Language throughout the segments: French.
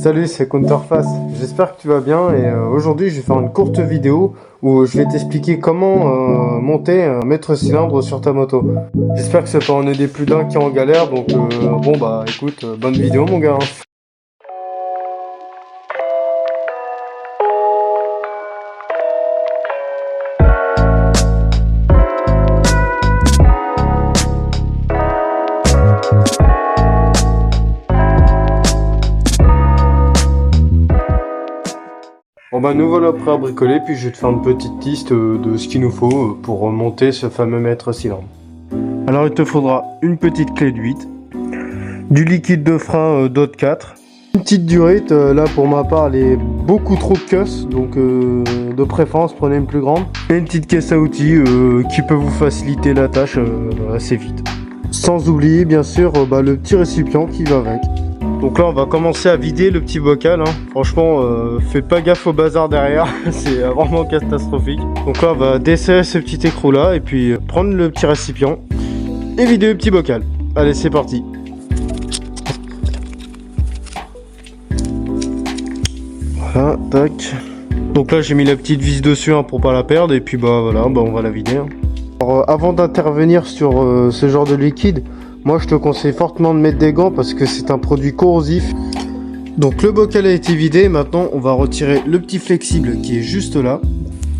Salut, c'est Counterface. J'espère que tu vas bien et aujourd'hui je vais faire une courte vidéo où je vais t'expliquer comment monter un maître cylindre sur ta moto. J'espère que ça peut en aider plus d'un qui est en galère, donc bon bah écoute, bonne vidéo mon gars. Bon bah nous voilà prêts à bricoler, puis je vais te faire une petite liste de ce qu'il nous faut pour monter ce fameux maître cylindre. Alors il te faudra une petite clé de 8, du liquide de frein DOT 4, une petite durite, là pour ma part elle est beaucoup trop queuse, donc de préférence prenez une plus grande, et une petite caisse à outils qui peut vous faciliter la tâche assez vite. Sans oublier bien sûr le petit récipient qui va avec. Donc là on va commencer à vider le petit bocal, hein. Franchement faites pas gaffe au bazar derrière, c'est vraiment catastrophique. Donc là on va desserrer ce petit écrou là et puis prendre le petit récipient et vider le petit bocal. Allez c'est parti. Voilà, tac. Donc là j'ai mis la petite vis dessus hein, pour pas la perdre et puis voilà, on va la vider. Hein. Alors, avant d'intervenir sur ce genre de liquide, moi je te conseille fortement de mettre des gants parce que c'est un produit corrosif. Donc le bocal a été vidé, maintenant on va retirer le petit flexible qui est juste là.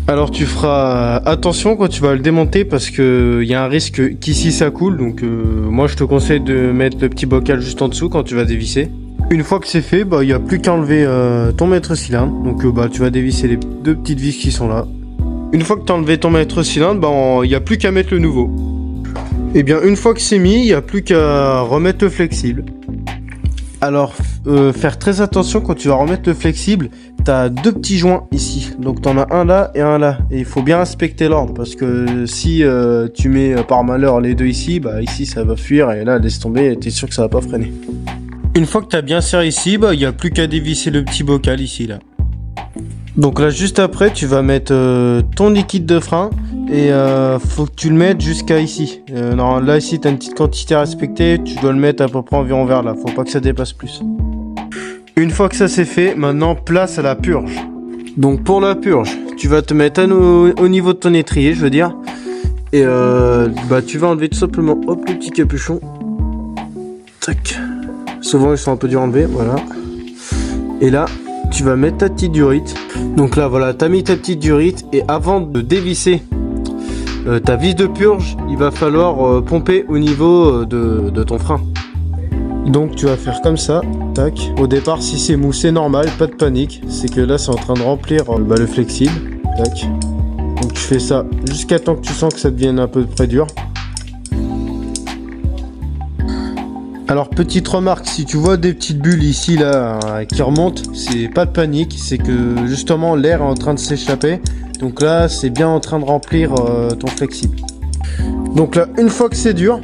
Alors tu feras attention quand tu vas le démonter parce que il y a un risque qu'ici ça coule. Donc moi je te conseille de mettre le petit bocal juste en dessous quand tu vas dévisser. Une fois que c'est fait, il n'y a plus qu'à enlever ton maître cylindre. Donc tu vas dévisser les deux petites vis qui sont là. Une fois que tu as enlevé ton maître cylindre, il n'y a plus qu'à mettre le nouveau. Et bien une fois que c'est mis, il n'y a plus qu'à remettre le flexible. Alors faire très attention quand tu vas remettre le flexible, tu as deux petits joints ici. Donc tu en as un là et un là. Et il faut bien respecter l'ordre parce que si tu mets par malheur les deux ici, ici ça va fuir et là laisse tomber, tu es sûr que ça va pas freiner. Une fois que tu as bien serré ici, il n'y a plus qu'à dévisser le petit bocal ici là. Donc là juste après tu vas mettre ton liquide de frein et faut que tu le mettes jusqu'à ici. Non, là ici tu as une petite quantité à respecter, tu dois le mettre à peu près environ vers là, faut pas que ça dépasse plus. Une fois que ça c'est fait, maintenant place à la purge. Donc pour la purge, tu vas te mettre au niveau de ton étrier je veux dire. Et tu vas enlever tout simplement le petit capuchon. Tac. Souvent ils sont un peu durs à enlever, voilà. Et là tu vas mettre ta petite durite. Donc là voilà, tu as mis ta petite durite et avant de dévisser ta vis de purge, il va falloir pomper au niveau de ton frein. Donc tu vas faire comme ça, tac. Au départ si c'est mou c'est normal, pas de panique. C'est que là c'est en train de remplir le flexible, tac. Donc tu fais ça jusqu'à temps que tu sens que ça devienne un peu près dur. Alors petite remarque, si tu vois des petites bulles ici là qui remontent, c'est pas de panique, c'est que justement l'air est en train de s'échapper. Donc là c'est bien en train de remplir ton flexible. Donc là une fois que c'est dur,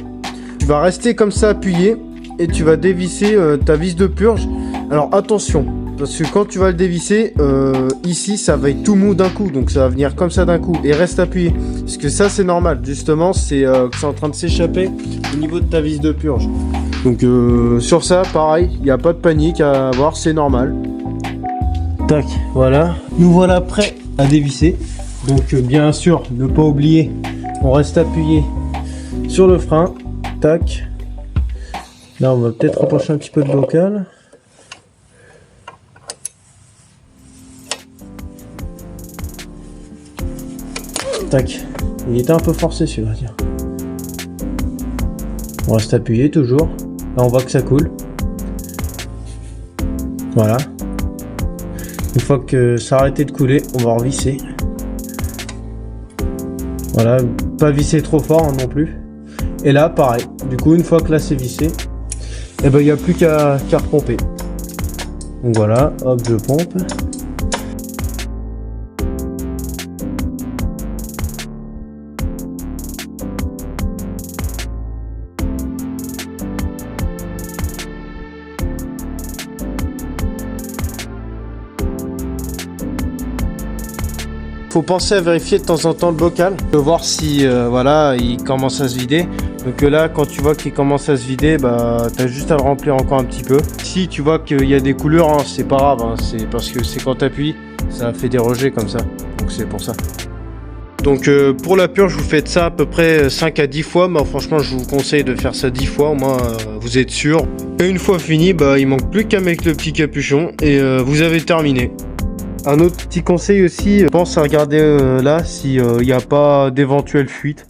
tu vas rester comme ça appuyé et tu vas dévisser ta vis de purge. Alors attention, parce que quand tu vas le dévisser, ici ça va être tout mou d'un coup, donc ça va venir comme ça d'un coup et reste appuyé. Parce que ça c'est normal, justement c'est que c'est en train de s'échapper au niveau de ta vis de purge. Donc sur ça pareil, il n'y a pas de panique à avoir, c'est normal. Tac, voilà. Nous voilà prêts à dévisser. Donc bien sûr, ne pas oublier, on reste appuyé sur le frein. Tac. Là on va peut-être rapprocher un petit peu de bocal. Tac. Il était un peu forcé celui-là, tiens. On reste appuyé toujours. Là on voit que ça coule. Voilà. Une fois que ça a arrêté de couler, on va revisser. Voilà, pas visser trop fort hein, non plus. Et là pareil, du coup une fois que là c'est vissé, il n'y a plus qu'à repomper. Donc voilà, hop je pompe. Faut penser à vérifier de temps en temps le bocal, de voir si voilà il commence à se vider. Donc là, quand tu vois qu'il commence à se vider, bah t'as juste à le remplir encore un petit peu. Si tu vois qu'il y a des coulures, hein, c'est pas grave, hein, c'est parce que c'est quand t'appuies, ça fait des rejets comme ça. Donc c'est pour ça. Donc pour la purge, vous faites ça à peu près 5 à 10 fois. Mais franchement, je vous conseille de faire ça 10 fois, au moins vous êtes sûr. Et une fois fini, bah il manque plus qu'à mettre le petit capuchon et vous avez terminé. Un autre petit conseil aussi, pense à regarder là s'il n'y a pas d'éventuelle fuite.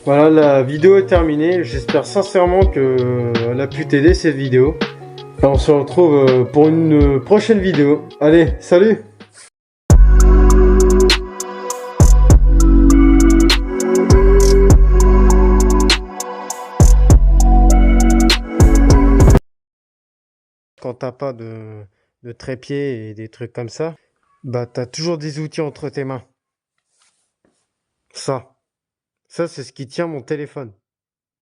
Voilà, la vidéo est terminée. J'espère sincèrement que elle a pu t'aider cette vidéo. Et on se retrouve pour une prochaine vidéo. Allez, salut! Quand t'as pas de trépied et des trucs comme ça, bah t'as toujours des outils entre tes mains. Ça c'est ce qui tient mon téléphone.